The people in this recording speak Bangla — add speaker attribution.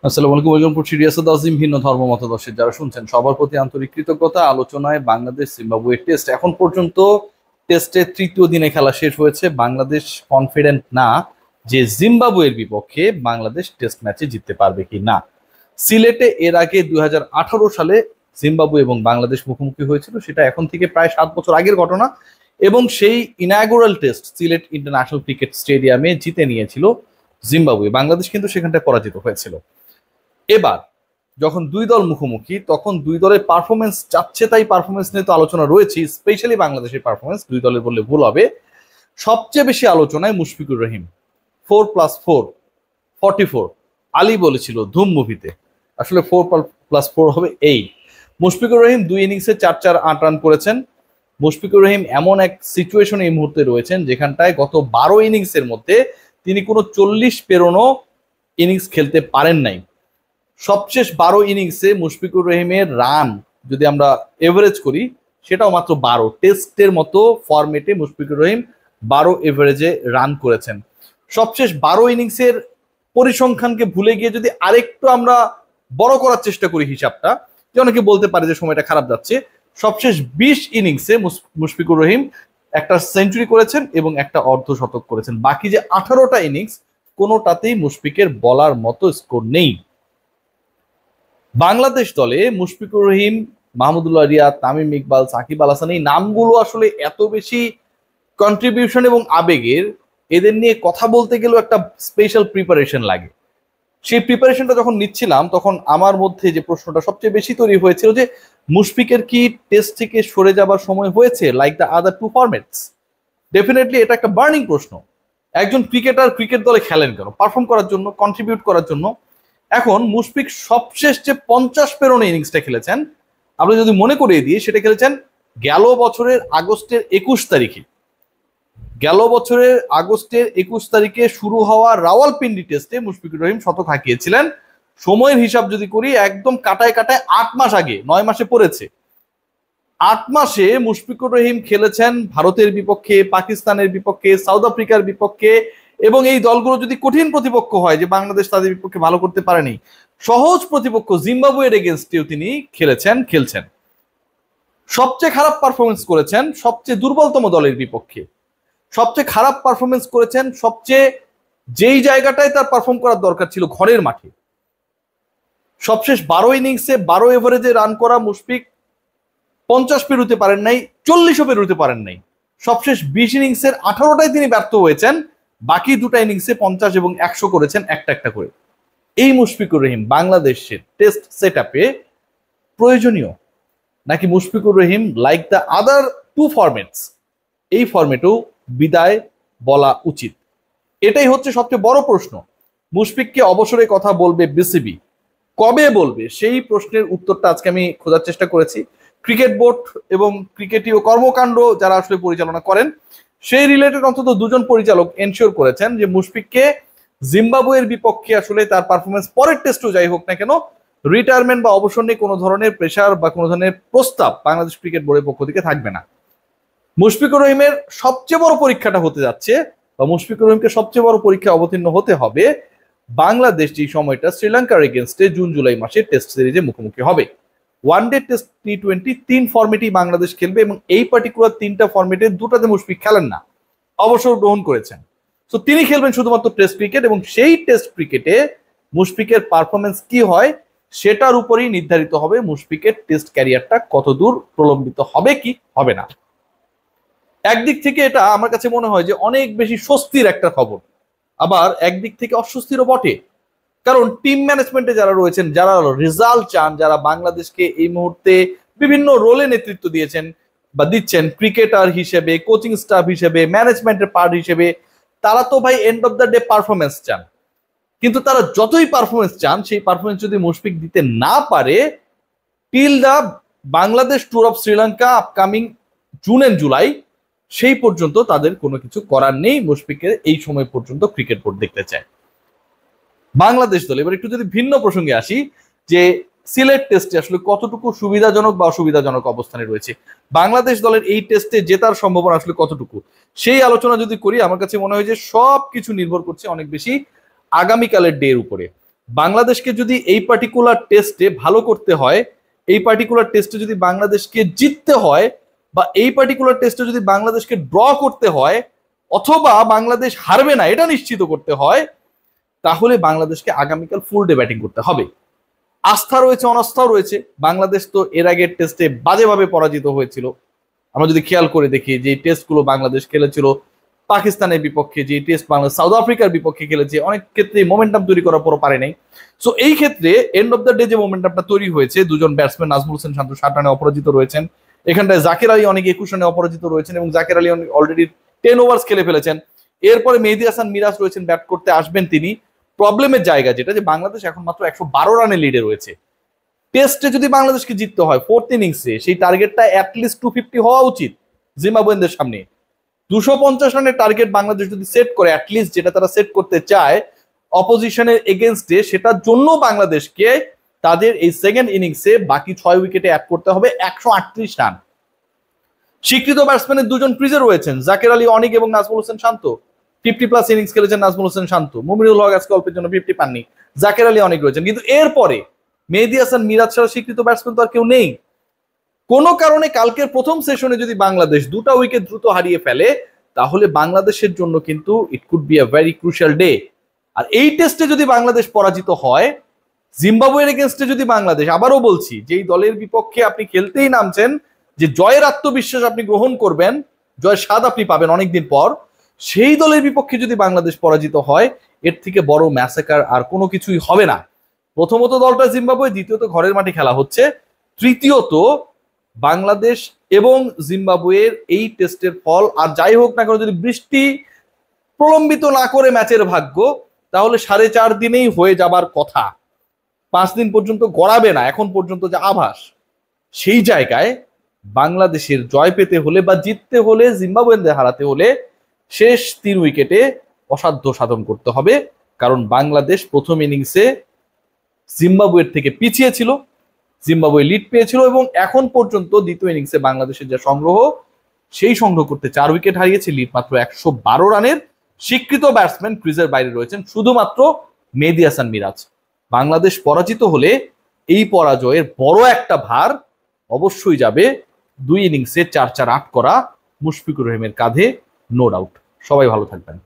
Speaker 1: আসসালামু আলাইকুম, ওয়েলকাম টু রিয়াসাত আজিম। ভিন্ন ধর্ম মতাদর্শের যারা শুনছেন সবার প্রতি আন্তরিক কৃতজ্ঞতা। আলোচনায় বাংলাদেশ জিম্বাবুয়ে টেস্ট। এখন পর্যন্ত টেস্টের তৃতীয় দিনে খেলা শেষ হয়েছে। বাংলাদেশ কনফিডেন্ট না যে জিম্বাবুয়ের বিপক্ষে বাংলাদেশ টেস্ট ম্যাচে জিততে পারবে কি না। সিলেটে এর আগে 2018 সালে জিম্বাবুয়ে এবং বাংলাদেশ মুখোমুখি হয়েছিল, সেটা এখন থেকে প্রায় 7 বছর আগের ঘটনা। এবং সেই inaugural test Sylhet international cricket স্টেডিয়ামে জিতে নিয়েছিল জিম্বাবুয়ে। বাংলাদেশ কিন্তু সেখানটায় পরাজিত হয়েছিল। এবার যখন দুই দল মুখোমুখি, তখন দুই দলের পারফরমেন্স চাচ্ছে, তাই পারফরমেন্স নিয়ে তো আলোচনা রয়েছে। স্পেশালি বাংলাদেশের পারফরমেন্স, দুই দলের বললে ভুল হবে। সবচেয়ে বেশি আলোচনায় মুশফিকুর রহিম। 4+4 44 আলী বলেছিল ধুম মুভিতে, আসলে 4+4 হবে 8। মুশফিকুর রহিম 2 ইনিংসে 4-4-8 রান করেছেন। মুশফিকুর রহিম এমন এক সিচুয়েশনে এই মুহূর্তে রয়েছেন যেখানটায় গত 12 ইনিংসের মধ্যে তিনি কোনো 40 পেরোনো ইনিংস খেলতে পারেন নাই। সবশেষ 12 ইনিংসে মুশফিকুর রহিমের রান যদি আমরা এভারেজ করি, সেটাও মাত্র 12। টেস্টের মতো ফরম্যাটে মুশফিকুর রহিম 12 এভারেজে রান করেছেন। সবশেষ 12 ইনিংসের পরিসংখ্যানকে ভুলে গিয়ে যদি আরেকটু আমরা বড় করার চেষ্টা করি হিসাবটা, যে অনেকে বলতে পারে যে সময়টা খারাপ যাচ্ছে, সবশেষ 20 ইনিংসে মুশফিকুর রহিম একটা সেঞ্চুরি করেছেন এবং একটা অর্ধশতক করেছেন। বাকি যে 18টা ইনিংস, কোনোটাতেই মুশফিকের বলার মতো স্কোর নেই। বাংলাদেশ দলে মুশফিকুর রহিম, মাহমুদুল্লাহ রিয়াদ, তামিম ইকবাল, সাকিব আল হাসান, এই নামগুলো আসলে এত বেশি কন্ট্রিবিউশন এবং আবেগের, এদের নিয়ে কথা বলতে গেলেও একটা স্পেশাল প্রিপারেশন লাগে। সেই প্রিপারেশনটা যখন নিচ্ছিলাম, তখন আমার মধ্যে যে প্রশ্নটা সবচেয়ে বেশি তৈরি হয়েছিল যে মুশফিকের কি টেস্ট থেকে সরে যাবার সময় হয়েছে, like the other two formats? Definitely এটা একটা বার্নিং প্রশ্ন। একজন ক্রিকেটার ক্রিকেট দলে খেলেন কেন? পারফর্ম করার জন্য, কন্ট্রিবিউট করার জন্য। এখন মুশফিক সবশেষ যে 50 পেরোনো ইনিংসটা খেলেছেন, আমরা যদি মনে করিয়ে দিই, সেটা খেলেছেন গেল বছরের আগস্টের 21 তারিখে। গেল বছরের আগস্টের 21 তারিখে শুরু হওয়া রাওয়ালপিন্ডি টেস্টে মুশফিকুর রহিম শতক হাঁকিয়েছিলেন। সময়ের হিসাব যদি করি, একদম কাটায় কাটায় 8 মাস আগে, 9 মাসে পড়েছে। 8 মাসে মুশফিকুর রহিম খেলেছেন ভারতের বিপক্ষে, পাকিস্তানের বিপক্ষে, সাউথ আফ্রিকার বিপক্ষে, এবং এই দলগুলো যদি কঠিন প্রতিপক্ষ হয়, যে বাংলাদেশ তাদের বিপক্ষে ভালো করতে পারেনি, সহজ প্রতিপক্ষ জিম্বাবুয়ের এগেনস্টেও তিনি খেলছেন। সবচেয়ে খারাপ পারফরমেন্স করেছেন সবচেয়ে দুর্বলতম দলের বিপক্ষে। সবচেয়ে খারাপ পারফরমেন্স করেছেন সবচেয়ে যেই জায়গাটায় তার পারফর্ম করার দরকার ছিল, ঘরের মাঠে। সবশেষ 12 ইনিংসে 12 এভারেজে রান করা মুশফিক 50 পেরোতে পারেন নাই, 40ও পেরোতে পারেন নাই। সবশেষ 20 ইনিংসের 18টায় তিনি ব্যর্থ হয়েছেন। বাকি দুটা ইনিংসে 50 এবং 100 করেছেন, একটা একটা করে। এই মুশফিকুর রহিম বাংলাদেশের টেস্ট সেট আপে প্রয়োজনীয়, নাকি Mushfiqur Rahim like the other two formats, এই ফরম্যাটেও বিদায় বলা উচিত? এটাই হচ্ছে সবচেয়ে বড় প্রশ্ন। মুশফিককে অবসরের কথা বলবে বিসিবি, কবে বলবে? সেই প্রশ্নের উত্তরটা আজকে আমি খোঁজার চেষ্টা করেছি। ক্রিকেট বোর্ড এবং ক্রিকেটীয় কর্মকাণ্ড যারা আসলে পরিচালনা করেন, সেই রিলেটেড অন্তত 2জন পরিচালক এনশিওর করেছেন যে মুশফিককে জিম্বাবুয়ের বিপক্ষে আসলে তার পারফরমেন্স পরের টেস্টও যাই হোক না কেন, রিটায়ারমেন্ট বা অবসর নিয়ে কোনো ধরনের প্রেশার বা কোনো ধরনের প্রস্তাব বাংলাদেশ ক্রিকেট বোর্ডের পক্ষ থেকে থাকবে না। মুশফিকুর রহিমের সবচেয়ে বড় পরীক্ষাটা হতে যাচ্ছে, বা মুশফিকুর রহিমকে সবচেয়ে বড় পরীক্ষায় অবতীর্ণ হতে হবে বাংলাদেশ যে সময়টা শ্রীলঙ্কার এগেনস্টে জুন জুলাই মাসে টেস্ট সিরিজে মুখোমুখি হবে। ওয়ানডে, টেস্ট, টি-20 3 ফরম্যাটেই বাংলাদেশ খেলবে, এবং এই পার্টিকুলার 3টা ফরম্যাটের 2টাতে মুশফিক খেলেন না, অবসর গ্রহণ করেছেন। তো তিনি খেলবেন শুধুমাত্র টেস্ট ক্রিকেট, এবং সেই টেস্ট ক্রিকেটে মুশফিকের পারফরমেন্স কি হয় সেটার উপরেই নির্ধারিত হবে মুশফিকের টেস্ট ক্যারিয়ারটা কতদূর প্রলম্বিত হবে কি হবে না। একদিক থেকে এটা আমার কাছে মনে হয় যে অনেক বেশি স্বস্তির একটা খবর, আবার একদিক থেকে অস্বস্তিরও বটে। কারণ টিম ম্যানেজমেন্টে যারা রয়েছেন, যারা রেজাল্ট চান, যারা বাংলাদেশকে এই মুহূর্তে বিভিন্ন রোলে নেতৃত্ব দিয়েছেন বা দিচ্ছেন, ক্রিকেটার হিসেবে, কোচিং স্টাফ হিসেবে, ম্যানেজমেন্টের পার্ট হিসেবে, তারা তো ভাই end of the day performance চান। কিন্তু তারা যতই পারফরমেন্স চান, সেই পারফরমেন্স যদি মুশফিক দিতে না পারে, till the Bangladesh tour of Sri Lanka upcoming June and July, সেই পর্যন্ত তাদের কোনো কিছু করার নেই। মুশফিকের এই সময় পর্যন্ত ক্রিকেট বোর্ড দেখতে চায়। বাংলাদেশ দল, এবার একটু যদি ভিন্ন প্রসঙ্গে আসি, যে সিলেট টেস্টে আসলে কতটুকু সুবিধাজনক বা অসুবিধাজনক অবস্থানে রয়েছে বাংলাদেশ দলের, এই টেস্টে জেতার সম্ভাবনা আসলে কতটুকু, সেই আলোচনা যদি করি, আমার কাছে মনে হয় যে সবকিছু নির্ভর করছে অনেক বেশি আগামীকালের ডে এর উপরে। বাংলাদেশকে যদি এই পার্টিকুলার টেস্টে ভালো করতে হয়, এই পার্টিকুলার টেস্টে যদি বাংলাদেশকে জিততে হয়, বা এই পার্টিকুলার টেস্টে যদি বাংলাদেশকে ড্র করতে হয়, অথবা বাংলাদেশ হারবে না এটা নিশ্চিত করতে হয়, তাহলে বাংলাদেশকে আগামীকাল ফুল ডে ব্যাটিং করতে হবে। আস্থা রয়েছে, অনাস্থাও রয়েছে। বাংলাদেশ তো এর আগের টেস্টে বাজেভাবে পরাজিত হয়েছিল। আমরা যদি খেয়াল করে দেখি যে টেস্টগুলো বাংলাদেশ খেলেছিল পাকিস্তানের বিপক্ষে, যে টেস্ট বাংলাদেশ সাউথ আফ্রিকার বিপক্ষে খেলেছে, অনেক ক্ষেত্রে মোমেন্টাম তৈরি করার পরও পারে নাই। সো এই ক্ষেত্রে এন্ড অফ দ্য ডে যে মোমেন্টামটা তৈরি হয়েছে, দুজন ব্যাটসম্যান নাজমুল হোসেন শান্ত 60 রানে অপরাজিত রয়েছেন, এখানটায় জাকির আলী অনেক 21 রানে অপরাজিত রয়েছেন এবং জাকির আলী অলরেডি 10 ওভার্স খেলে ফেলেছেন। এরপরে মেহেদী হাসান মিরাজ রয়েছেন, ব্যাট করতে আসবেন তিনি। প্রবলেমের জায়গা যেটা, যে বাংলাদেশ এখন মাত্র 112 রানে লিডে রয়েছে। টেস্টে যদি বাংলাদেশকে জিততে হয় ফোর্থ ইনিংসে, সেই টার্গেটটা অ্যাটলিস্ট 250 হওয়া উচিত জিম্বাবুয়েনদের সামনে। 250 রানের টার্গেট বাংলাদেশ যদি সেট করে, অ্যাটলিস্ট যেটা তারা সেট করতে চায় অপোজিশনের এগেনস্টে, সেটার জন্য বাংলাদেশকে তাদের এই সেকেন্ড ইনিংসে বাকি 6 উইকেটে অ্যাড করতে হবে 138 রান। স্বীকৃত ব্যাটসম্যানের দুজন ক্রিজে রয়েছেন, জাকির আলী অনিক এবং নাজমুল হোসেন শান্ত। 50+ ইনিংস খেলেছেন নাজমুল হোসেন শান্ত, মুমিনুল হক আজকে অল্পের জন্য 50 পাননি। জাকির আলী অনেক রয়েছেন, কিন্তু এরপরে মেহেদী হাসান মিরাজ ছাড়া স্বীকৃত ব্যাটসম্যান তো আর কেউ নেই। কোনো কারণে কালকের প্রথম সেশনে যদি বাংলাদেশ 2টা উইকেট দ্রুত হারিয়ে ফেলে, তাহলে বাংলাদেশের জন্য কিন্তু it could be a very crucial day. আর এই টেস্টে যদি বাংলাদেশ পরাজিত হয়, জিম্বাবুয়ের এগেনস্টে যদি বাংলাদেশ, আবারও বলছি, যেই দলের বিপক্ষে আপনি খেলতেই নামছেন, যে জয়ের আত্মবিশ্বাস আপনি গ্রহণ করবেন, জয়ের স্বাদ আপনি পাবেন অনেকদিন পর, সেই দলের বিপক্ষে যদি বাংলাদেশ পরাজিত হয়, এর থেকে বড় ম্যাসেকার আর কোনো কিছুই হবে না। প্রথমত দলটা জিম্বাবুয়ে, দ্বিতীয়ত ঘরের মাঠে খেলা হচ্ছে, তৃতীয়ত বাংলাদেশ এবং জিম্বাবুয়ের এই টেস্টের ফল আর যাই হোক না কেন, যদি বৃষ্টি প্রলম্বিত না করে ম্যাচের ভাগ্য, তাহলে 4.5 দিনেই হয়ে যাবার কথা। 5 দিন পর্যন্ত গড়াবে না এখন পর্যন্ত যে আভাস। সেই জায়গায় বাংলাদেশের জয় পেতে হলে বা জিততে হলে, জিম্বাবুয়েনদের হারাতে হলে শেষ 3 উইকেটে অসাধ্য সাধন করতে হবে। কারণ বাংলাদেশ প্রথম ইনিংসে জিম্বাবুয়ের থেকে পিছিয়ে ছিল, জিম্বাবুয়ে লিড পেয়েছিল এবং এখন পর্যন্ত দ্বিতীয় ইনিংসে বাংলাদেশের যে সংগ্রহ, সেই সংগ্রহ করতে 4 উইকেট হারিয়েছে, লিড মাত্র 112 রানের। স্বীকৃত ব্যাটসম্যান ক্রিজের বাইরে রয়েছেন শুধুমাত্র মেহেদী হাসান মিরাজ। বাংলাদেশ পরাজিত হলে এই পরাজয়ের বড় একটা ভার অবশ্যই যাবে 2 ইনিংসে 4-4 8 করা মুশফিকুর রহিমের কাঁধে, নো ডাউট। সবাই ভালো থাকবেন।